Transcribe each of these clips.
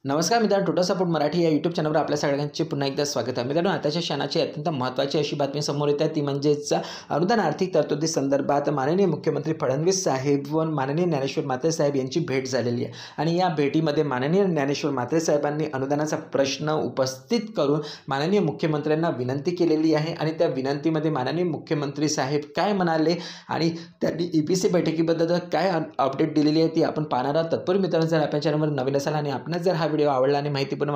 नमस्कार मित्रांनो, total support Marathi या यूट्यूब चॅनलवर आपल्या सगळ्यांचे पुन्हा एकदा स्वागत आहे। मित्रांनो, आताच्या क्षणाची अत्यंत महत्त्वाची अशी बातमी समोर येते ती म्हणजेच अनुदान आर्थिक तरतुदी संदर्भात माननीय मुख्यमंत्री फडणवीस साहेब व माननीय ज्ञानेश्वर म्हात्रे साहेब यांची भेट झालेली आहे। आणि या भेटीमध्ये माननीय ज्ञानेश्वर म्हात्रे साहेबांनी अनुदानाचा प्रश्न उपस्थित करून माननीय मुख्यमंत्र्यांना विनंती केलेली आहे। आणि त्या विनंतीमध्ये माननीय मुख्यमंत्री साहेब काय म्हणाले आणि त्यांनी EPC बैठकीबद्दल काय अपडेट दिलेली आहे ती आपण पाहणार आहोत। तत्पूर्वी मित्रांनो, जर आपल्या चॅनलवर नवीन असाल आणि आपणास जर हा व्हिडिओ आवडला आणि माहितीपूर्ण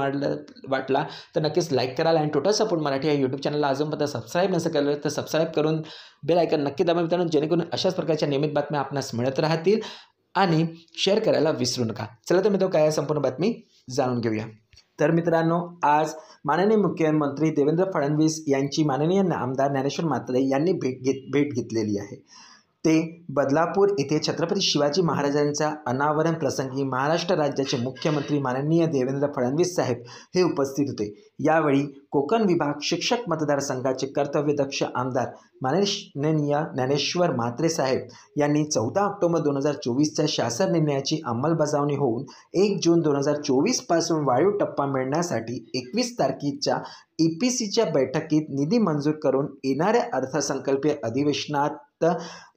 वाटला तर नक्कीच लाईक कराल आणि टोटल सपोर्ट मराठी या यूट्यूब चॅनलला अजूनपर्यंत सबस्क्राईब नसेल केलं तर सबस्क्राईब करून बेल आयकॉन नक्की दाबा मित्रांनो, जेणेकरून अशाच प्रकारच्या नियमित बातम्या आपणास मिळत राहतील आणि शेअर करायला विसरू नका। चला तर मित्रांनो, काय आहे संपूर्ण बातमी जाणून घेऊया। तर मित्रांनो, आज माननीय मुख्यमंत्री देवेंद्र फडणवीस यांची माननीय आमदार ज्ञानेश्वर म्हात्रे यांनी भेट घेतलेली आहे। ते बदलापूर येथे छत्रपती शिवाजी महाराजांच्या अनावरण प्रसंगी महाराष्ट्र राज्याचे मुख्यमंत्री माननीय देवेंद्र फडणवीस साहेब हे उपस्थित होते। यावेळी कोकण विभाग शिक्षक मतदारसंघाचे कर्तव्यदक्ष आमदार माननीय ज्ञानेश्वर म्हात्रे साहेब यांनी 14 ऑक्टोबर 2024च्या शासन निर्णयाची अंमलबजावणी होऊन 1 जून 2024 पासून वाढीव टप्पा मिळण्यासाठी 21 तारखेच्या EPCच्या बैठकीत निधी मंजूर करून येणाऱ्या अर्थसंकल्पीय अधिवेशनात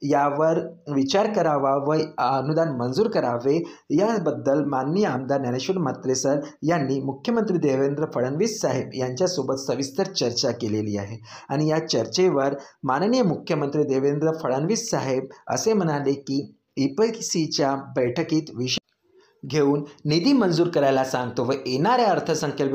यावर विचार करावा व अनुदान मंजूर करावे याबद्दल माननीय आमदार ज्ञानेश्वर म्हात्रे सर यांनी मुख्यमंत्री देवेंद्र फडणवीस साहेब यांच्यासोबत सविस्तर चर्चा केलेली आहे। आणि या चर्चेवर माननीय मुख्यमंत्री देवेंद्र फडणवीस साहेब असे म्हणाले की EPCच्या बैठकीत विषय घेऊन निधी मंजूर करायला सांगतो व येणाऱ्या अर्थसंकल्प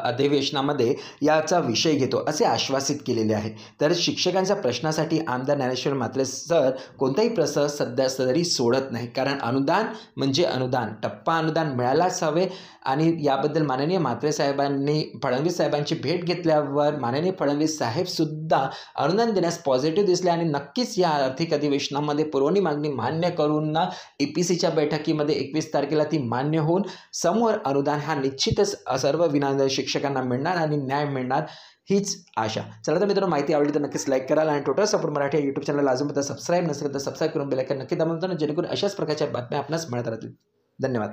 अधिवेशनामध्ये याचा विषय घेतो असे आश्वासित केलेले आहे। तर शिक्षकांच्या प्रश्नासाठी आमदार ज्ञानेश्वर म्हात्रे सर कोणताही प्रश्न सध्या तरी सोडत नाही, कारण अनुदान म्हणजे अनुदान, टप्पा अनुदान मिळायलाच हवे। आणि याबद्दल माननीय म्हात्रे साहेबांनी फडणवीस साहेबांची भेट घेतल्यावर माननीय फडणवीस साहेबसुद्धा अनुदान देण्यास पॉझिटिव्ह दिसले आणि नक्कीच या आर्थिक अधिवेशनामध्ये पुरवणी मागणी मान्य करून EPCच्या बैठकीमध्ये 21 तारखेला ती मान्य होऊन समोर अनुदान हा निश्चितच सर्व शिक्षकांना मिळणार आणि न्याय मिळणार हीच आशा। चला तर मित्रांनो, माहिती आवडली तर नक्कीच लाईक कराल आणि टोटल सपोर्ट मराठी या यूट्यूब चॅनलला अजूनपर्यंत सबस्क्राईब नसेल तर सबस्क्राईब करून बेल आयकॉन नक्की दाबा, जेणेकरून अशाच प्रकारच्या बातम्या आपणास मिळत राहतील। धन्यवाद।